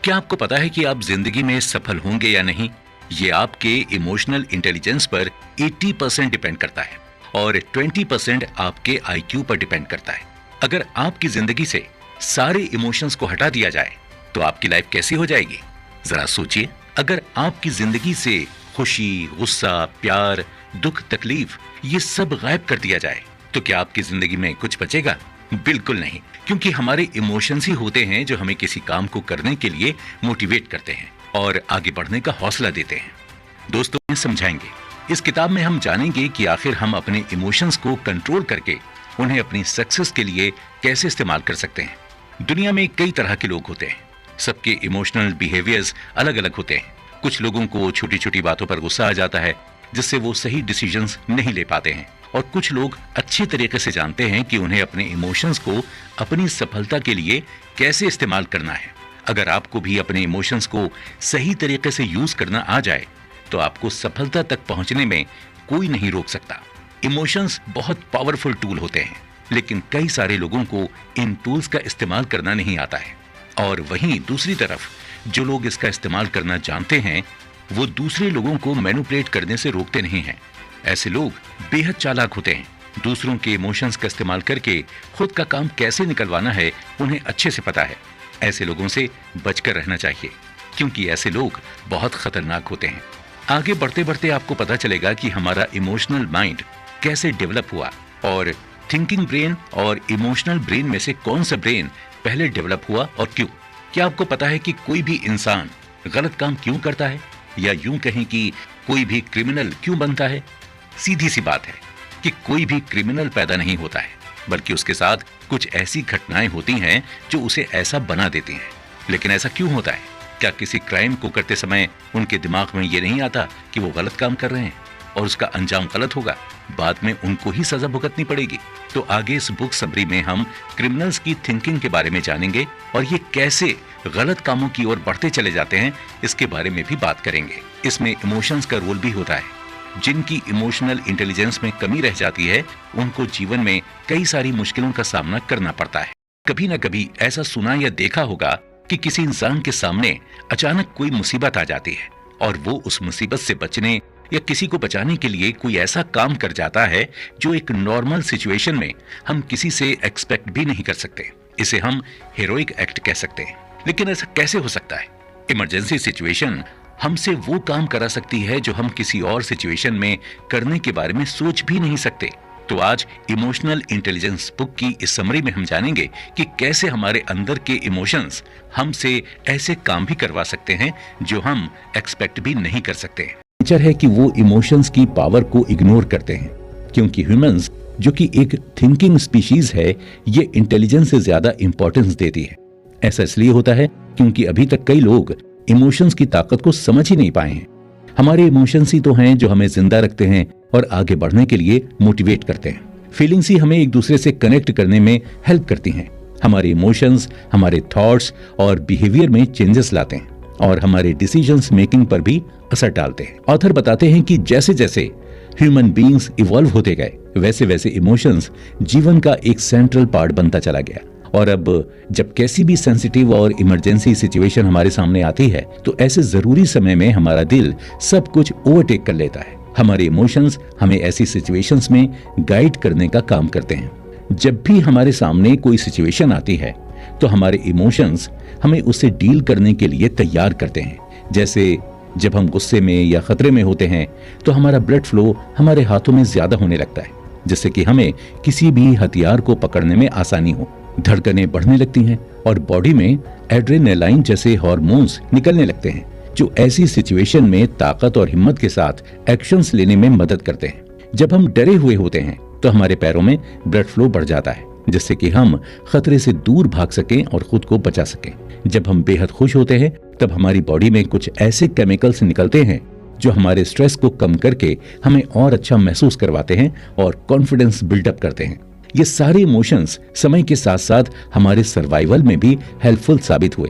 क्या आपको पता है कि आप जिंदगी में सफल होंगे या नहीं, ये आपके इमोशनल इंटेलिजेंस पर 80% डिपेंड करता है और 20% आपके IQ पर डिपेंड करता है। अगर आपकी जिंदगी से सारे इमोशंस को हटा दिया जाए तो आपकी लाइफ कैसी हो जाएगी? जरा सोचिए। अगर आपकी जिंदगी से खुशी, गुस्सा, प्यार, दुख, तकलीफ ये सब गायब कर दिया जाए तो क्या आपकी जिंदगी में कुछ बचेगा? बिल्कुल नहीं, क्योंकि हमारे इमोशंस ही होते हैं जो हमें किसी काम को करने के लिए मोटिवेट करते हैं और आगे बढ़ने का हौसला देते हैं। दोस्तों, ये समझाएंगे। इस किताब में हम जानेंगे कि आखिर हम अपने इमोशंस को कंट्रोल करके उन्हें अपनी सक्सेस के लिए कैसे इस्तेमाल कर सकते हैं। दुनिया में कई तरह के लोग होते हैं, सबके इमोशनल बिहेवियर्स अलग अलग होते हैं। कुछ लोगों को छोटी छोटी बातों पर गुस्सा आ जाता है जिससे वो सही डिसीजंस नहीं ले पाते हैं, और कुछ लोग अच्छी तरीके से जानते हैं कि उन्हें अपने इमोशंस को अपनी सफलता के लिए कैसे इस्तेमाल करना है। अगर आपको भी अपने इमोशंस को सही तरीके से यूज करना आ जाए तो आपको सफलता तक पहुंचने में कोई नहीं रोक सकता। इमोशंस बहुत पावरफुल टूल होते हैं, लेकिन कई सारे लोगों को इन टूल्स का इस्तेमाल करना नहीं आता है, और वहीं दूसरी तरफ जो लोग इसका इस्तेमाल करना जानते हैं वो दूसरे लोगों को मैनिपुलेट करने से रोकते नहीं हैं। ऐसे लोग बेहद चालाक होते हैं। दूसरों के इमोशंस का इस्तेमाल करके खुद का काम कैसे निकलवाना है उन्हें अच्छे से पता है। ऐसे लोगों से बचकर रहना चाहिए, क्योंकि ऐसे लोग बहुत खतरनाक होते हैं। आगे बढ़ते बढ़ते आपको पता चलेगा कि हमारा इमोशनल माइंड कैसे डेवलप हुआ और थिंकिंग ब्रेन और इमोशनल ब्रेन में से कौन सा ब्रेन पहले डेवलप हुआ और क्यों। क्या आपको पता है कि कोई भी इंसान गलत काम क्यों करता है, या यूं कहें कि कोई भी क्रिमिनल क्यों बनता है? सीधी सी बात है कि कोई भी क्रिमिनल पैदा नहीं होता है, बल्कि उसके साथ कुछ ऐसी घटनाएं होती हैं जो उसे ऐसा बना देती हैं। लेकिन ऐसा क्यों होता है? क्या किसी क्राइम को करते समय उनके दिमाग में ये नहीं आता कि वो गलत काम कर रहे हैं और उसका अंजाम गलत होगा, बाद में उनको ही सजा भुगतनी पड़ेगी? तो आगे इस बुक समरी में हम क्रिमिनल्स की थिंकिंग के बारे में जानेंगे और ये कैसे गलत कामों की ओर बढ़ते चले जाते हैं इसके बारे में भी बात करेंगे। इसमें इमोशंस का रोल भी होता है। जिनकी इमोशनल इंटेलिजेंस में कमी रह जाती है उनको जीवन में कई सारी मुश्किलों का सामना करना पड़ता है। कभी ना कभी ऐसा सुना या देखा होगा कि किसी इंसान के सामने अचानक कोई मुसीबत आ जाती है और वो उस मुसीबत से बचने या किसी को बचाने के लिए कोई ऐसा काम कर जाता है जो एक नॉर्मल सिचुएशन में हम किसी से एक्सपेक्ट भी नहीं कर सकते। इसे हम हीरोइक एक्ट कह सकते हैं। लेकिन ऐसा कैसे हो सकता है? इमरजेंसी सिचुएशन हमसे वो काम करा सकती है जो हम किसी और सिचुएशन में करने के बारे में सोच भी नहीं सकते। तो आज इमोशनल इंटेलिजेंस बुक की इस समरी में हम जानेंगे कि कैसे हमारे अंदर के इमोशंस हमसे ऐसे काम भी करवा सकते हैं जो हम एक्सपेक्ट भी नहीं कर सकते। नेचर है कि वो इमोशंस की पावर को इग्नोर करते हैं, क्योंकि ह्यूमंस जो कि एक थिंकिंग स्पीशीज है, ये इंटेलिजेंस से ज्यादा इंपॉर्टेंस देती है। ऐसा इसलिए होता है क्योंकि अभी तक कई लोग इमोशंस की ताकत को समझ ही नहीं पाए हैं। हमारे इमोशंस ही तो हैं जो हमें जिंदा रखते हैं और आगे बढ़ने के लिए मोटिवेट करते हैं। फीलिंग्स ही हमें एक दूसरे से कनेक्ट करने में हेल्प करती हैं। हमारे इमोशंस हमारे थॉट्स और बिहेवियर में चेंजेस लाते हैं और हमारे डिसीजंस मेकिंग पर भी असर डालते हैं। ऑथर बताते हैं कि जैसे जैसे ह्यूमन बीइंग्स इवॉल्व होते गए वैसे वैसे इमोशंस जीवन का एक सेंट्रल पार्ट बनता चला गया, और अब जब कैसी भी सेंसिटिव और इमरजेंसी सिचुएशन हमारे सामने आती है तो ऐसे जरूरी समय में हमारा दिल सब कुछ ओवरटेक कर लेता है। हमारे इमोशंस हमें ऐसी सिचुएशंस में गाइड करने का काम करते हैं। जब भी हमारे सामने कोई सिचुएशन आती है तो हमारे इमोशंस हमें उससे डील करने के लिए तैयार करते हैं। जैसे जब हम गुस्से में या खतरे में होते हैं तो हमारा ब्लड फ्लो हमारे हाथों में ज्यादा होने लगता है, जिससे कि हमें किसी भी हथियार को पकड़ने में आसानी हो। धड़कनें बढ़ने लगती हैं और बॉडी में एड्रेनालाइन जैसे हार्मोन्स निकलने लगते हैं, जो ऐसी सिचुएशन में ताकत और हिम्मत के साथ एक्शंस लेने में मदद करते हैं। जब हम डरे हुए होते हैं तो हमारे पैरों में ब्लड फ्लो बढ़ जाता है, जिससे कि हम खतरे से दूर भाग सकें और खुद को बचा सकें। जब हम बेहद खुश होते हैं तब हमारी बॉडी में कुछ ऐसे केमिकल्स निकलते हैं जो हमारे स्ट्रेस को कम करके हमें और अच्छा महसूस करवाते हैं और कॉन्फिडेंस बिल्डअप करते हैं। ये सारे इमोशंस समय के साथ साथ हमारे सर्वाइवल में भी हेल्पफुल साबित हुए,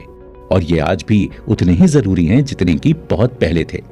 और ये आज भी उतने ही जरूरी हैं जितने कि बहुत पहले थे।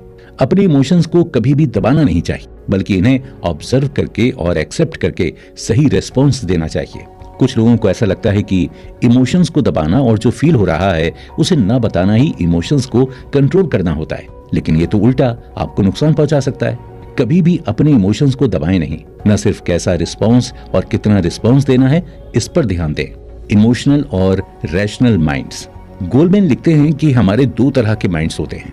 अपने इमोशंस को कभी भी दबाना नहीं चाहिए, बल्कि इन्हें ऑब्जर्व करके और एक्सेप्ट करके सही रेस्पॉन्स देना चाहिए। कुछ लोगों को ऐसा लगता है कि इमोशंस को दबाना और जो फील हो रहा है उसे ना बताना ही इमोशंस को कंट्रोल करना होता है, लेकिन ये तो उल्टा आपको नुकसान पहुंचा सकता है। कभी भी अपने इमोशंस को दबाएं नहीं, न सिर्फ कैसा रिस्पॉन्स और कितना रिस्पॉन्स देना है इस पर ध्यान दें। इमोशनल और रैशनल माइंड्स। गोलमैन लिखते हैं कि हमारे दो तरह के माइंड्स होते हैं,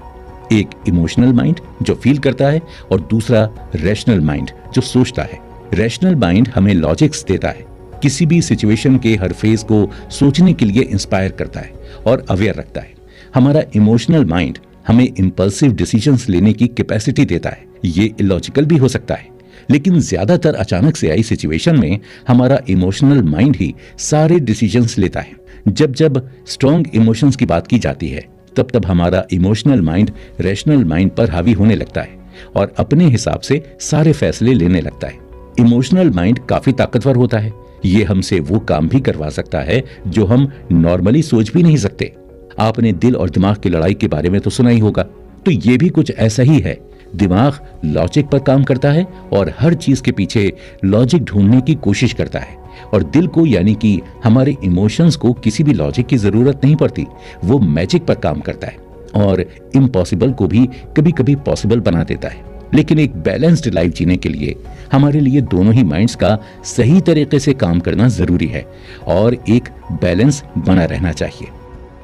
एक इमोशनल माइंड जो फील करता है और दूसरा रैशनल माइंड जो सोचता है। रैशनल माइंड हमें लॉजिक्स देता है, किसी भी सिचुएशन के हर फेज को सोचने के लिए इंस्पायर करता है और अवेयर रखता है। हमारा इमोशनल माइंड हमें इंपल्सिव डिसीजंस लेने की कैपेसिटी देता है। ये इलॉजिकल भी हो सकता है, लेकिन ज्यादातर अचानक से आई सिचुएशन में हमारा इमोशनल माइंड ही सारे डिसीजंस लेता है। जब जब स्ट्रॉन्ग इमोशंस की बात की जाती है तब तब हमारा इमोशनल माइंड रैशनल माइंड पर हावी होने लगता है और अपने हिसाब से सारे फैसले लेने लगता है। इमोशनल माइंड काफी ताकतवर होता है, ये हमसे वो काम भी करवा सकता है जो हम नॉर्मली सोच भी नहीं सकते। आपने दिल और दिमाग की लड़ाई के बारे में तो सुना ही होगा, तो ये भी कुछ ऐसा ही है। दिमाग लॉजिक पर काम करता है और हर चीज के पीछे लॉजिक ढूंढने की कोशिश करता है, और दिल को यानी कि हमारे इमोशंस को किसी भी लॉजिक की जरूरत नहीं पड़ती, वो मैजिक पर काम करता है और इम्पॉसिबल को भी कभी कभी पॉसिबल बना देता है। लेकिन एक बैलेंस्ड लाइफ जीने के लिए हमारे लिए दोनों ही माइंड्स का सही तरीके से काम करना जरूरी है और एक बैलेंस बना रहना चाहिए।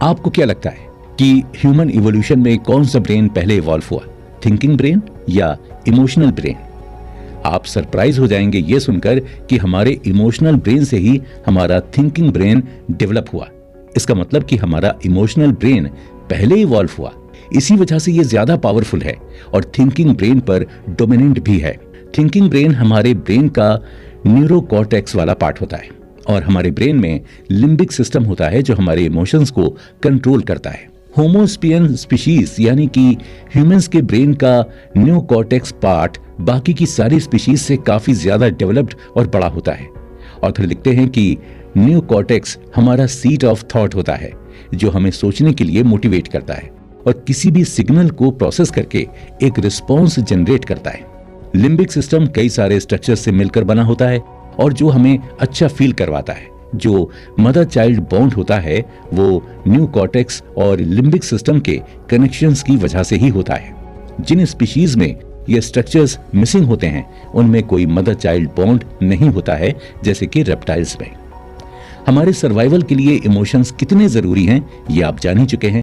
आपको क्या लगता है कि ह्यूमन इवोल्यूशन में कौन सा ब्रेन पहले इवॉल्व हुआ, थिंकिंग ब्रेन या इमोशनल ब्रेन? आप सरप्राइज हो जाएंगे ये सुनकर कि हमारे इमोशनल ब्रेन से ही हमारा थिंकिंग ब्रेन डेवलप हुआ। इसका मतलब कि हमारा इमोशनल ब्रेन पहले इवॉल्व हुआ, इसी वजह से ये ज्यादा पावरफुल है और थिंकिंग ब्रेन पर डोमिनेंट भी है। थिंकिंग ब्रेन हमारे ब्रेन का न्यूरोकॉर्टेक्स वाला पार्ट होता है और हमारे ब्रेन में लिम्बिक सिस्टम होता है जो हमारे इमोशंस को कंट्रोल करता है। होमोस्पियन स्पीशीज यानी कि ह्यूमंस के ब्रेन का न्यूरोकॉर्टेक्स पार्ट बाकी की सारी स्पीशीज से काफी ज्यादा डेवलप्ड और बड़ा होता है। ऑथर लिखते हैं कि न्यूरोकॉर्टेक्स हमारा सीट ऑफ थॉट होता है जो हमें सोचने के लिए मोटिवेट करता है और किसी भी सिग्नल को प्रोसेस करके एक रिस्पॉन्स जनरेट करता है। लिम्बिक सिस्टम कई सारे स्ट्रक्चर से मिलकर बना होता है और जो हमें अच्छा फील करवाता है। जो मदर चाइल्ड बॉन्ड होता है वो न्यूरोकॉर्टेक्स और लिम्बिक सिस्टम के कनेक्शंस की वजह से ही होता है। जिन स्पीशीज में ये स्ट्रक्चर्स मिसिंग होते हैं उनमें कोई मदर चाइल्ड बॉन्ड नहीं होता है, जैसे कि रेप्टाइल्स में। हमारे सर्वाइवल के लिए इमोशंस कितने जरूरी हैं ये आप जान ही चुके हैं।